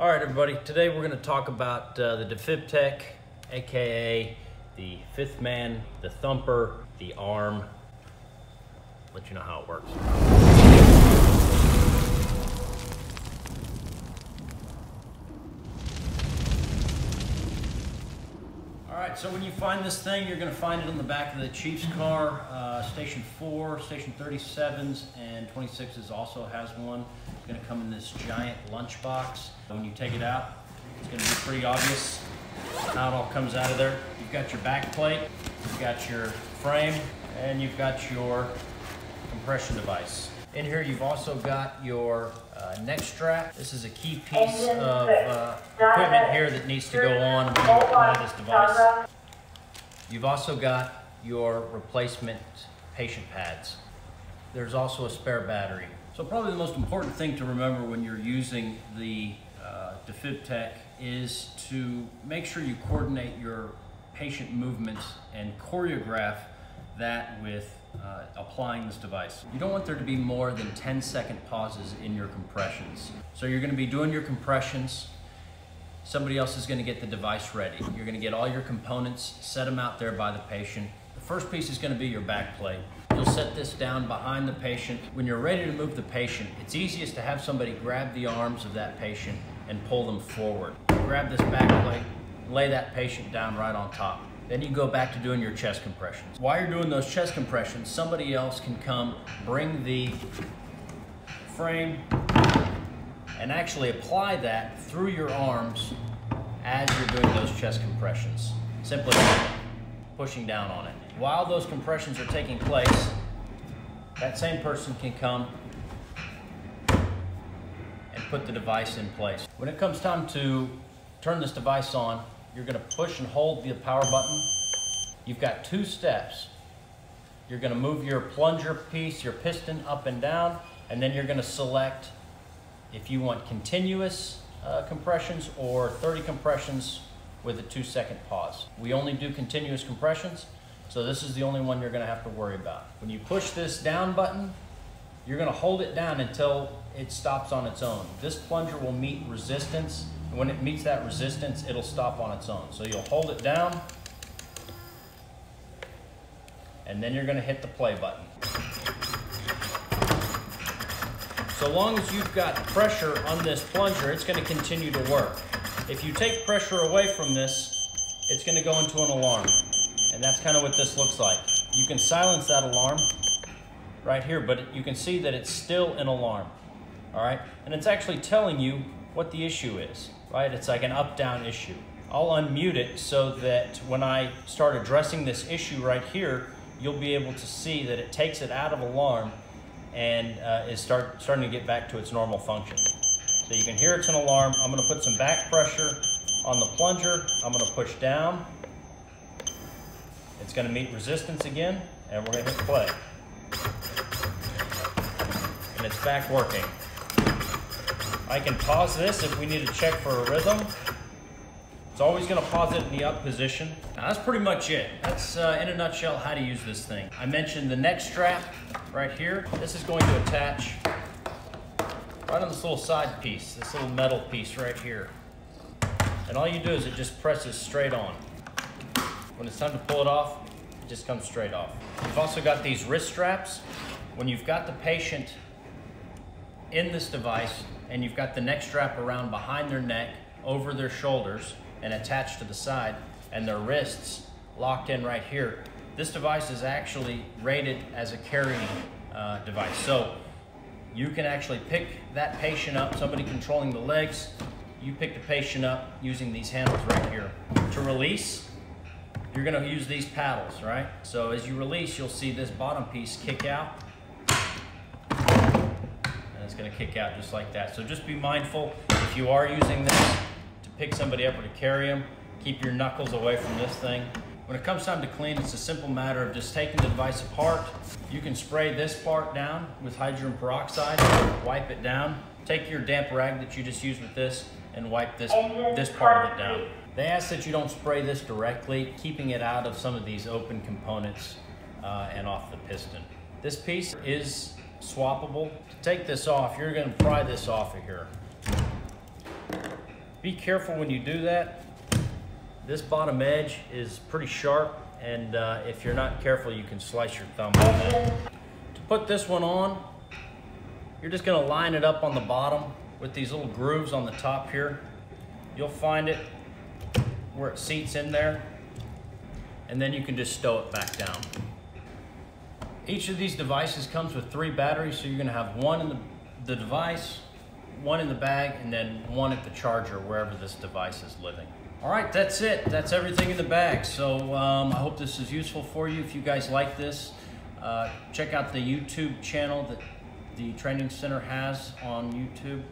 All right, everybody. Today we're going to talk about the Defibtech, aka the Fifth Man, the Thumper, the ARM. Let you know how it works. All right, so when you find this thing, you're going to find it on the back of the Chief's car. Station 4, Station 37s, and 26s also has one. It's going to come in this giant lunchbox. When you take it out, it's going to be pretty obvious how it all comes out of there. You've got your back plate, you've got your frame, and you've got your compression device. In here, you've also got your neck strap. This is a key piece of equipment here that needs to go on when you apply this device. You've also got your replacement patient pads. There's also a spare battery. So probably the most important thing to remember when you're using the Defibtech is to make sure you coordinate your patient movements and choreograph that with applying this device. You don't want there to be more than 10-second pauses in your compressions. So you're going to be doing your compressions. Somebody else is going to get the device ready. You're going to get all your components, set them out there by the patient. The first piece is going to be your back plate. You'll set this down behind the patient. When you're ready to move the patient, it's easiest to have somebody grab the arms of that patient and pull them forward. Grab this back plate, lay that patient down right on top. Then you go back to doing your chest compressions. While you're doing those chest compressions, somebody else can come, bring the frame, and actually apply that through your arms as you're doing those chest compressions. Simply pushing down on it. While those compressions are taking place, that same person can come and put the device in place. When it comes time to turn this device on, you're going to push and hold the power button. You've got two steps. You're going to move your plunger piece, your piston up and down, and then you're going to select if you want continuous compressions or 30 compressions with a 2-second pause. We only do continuous compressions, so this is the only one you're going to have to worry about. When you push this down button, you're going to hold it down until it stops on its own. This plunger will meet resistance, and when it meets that resistance, it'll stop on its own. So you'll hold it down, and then you're going to hit the play button. So long as you've got pressure on this plunger, it's going to continue to work. If you take pressure away from this, it's going to go into an alarm. And that's kind of what this looks like. You can silence that alarm right here, but you can see that it's still an alarm. All right? And it's actually telling you what the issue is, right? It's like an up-down issue. I'll unmute it so that when I start addressing this issue right here, you'll be able to see that it takes it out of alarm and is starting to get back to its normal function. So you can hear it's an alarm. I'm going to put some back pressure on the plunger. I'm going to push down. It's going to meet resistance again, and we're going to hit play. And it's back working. I can pause this if we need to check for a rhythm. It's always going to pause it in the up position. Now that's pretty much it. That's in a nutshell how to use this thing. I mentioned the neck strap right here. This is going to attach right on this little side piece, this little metal piece right here. And all you do is it just presses straight on. When it's time to pull it off, it just comes straight off. You've also got these wrist straps. When you've got the patient in this device and you've got the neck strap around behind their neck, over their shoulders, and attached to the side, and their wrists locked in right here, this device is actually rated as a carrying device. So you can actually pick that patient up, somebody controlling the legs, you pick the patient up using these handles right here. To release, you're going to use these paddles, right? So as you release, you'll see this bottom piece kick out, and it's going to kick out just like that. So just be mindful if you are using this to pick somebody up or to carry them, keep your knuckles away from this thing. When it comes time to clean, it's a simple matter of just taking the device apart. You can spray this part down with hydrogen peroxide, wipe it down. Take your damp rag that you just used with this and wipe this part of it down. They ask that you don't spray this directly, keeping it out of some of these open components and off the piston. This piece is swappable. To take this off, you're going to pry this off of here. Be careful when you do that. This bottom edge is pretty sharp, and if you're not careful, you can slice your thumb on it. To put this one on, you're just gonna line it up on the bottom with these little grooves on the top here. You'll find it where it seats in there, and then you can just stow it back down. Each of these devices comes with 3 batteries, so you're gonna have one in the device, one in the bag, and then one at the charger wherever this device is living. All right, that's it. That's everything in the bag. So I hope this is useful for you. If you guys like this, check out the YouTube channel that the training center has on YouTube.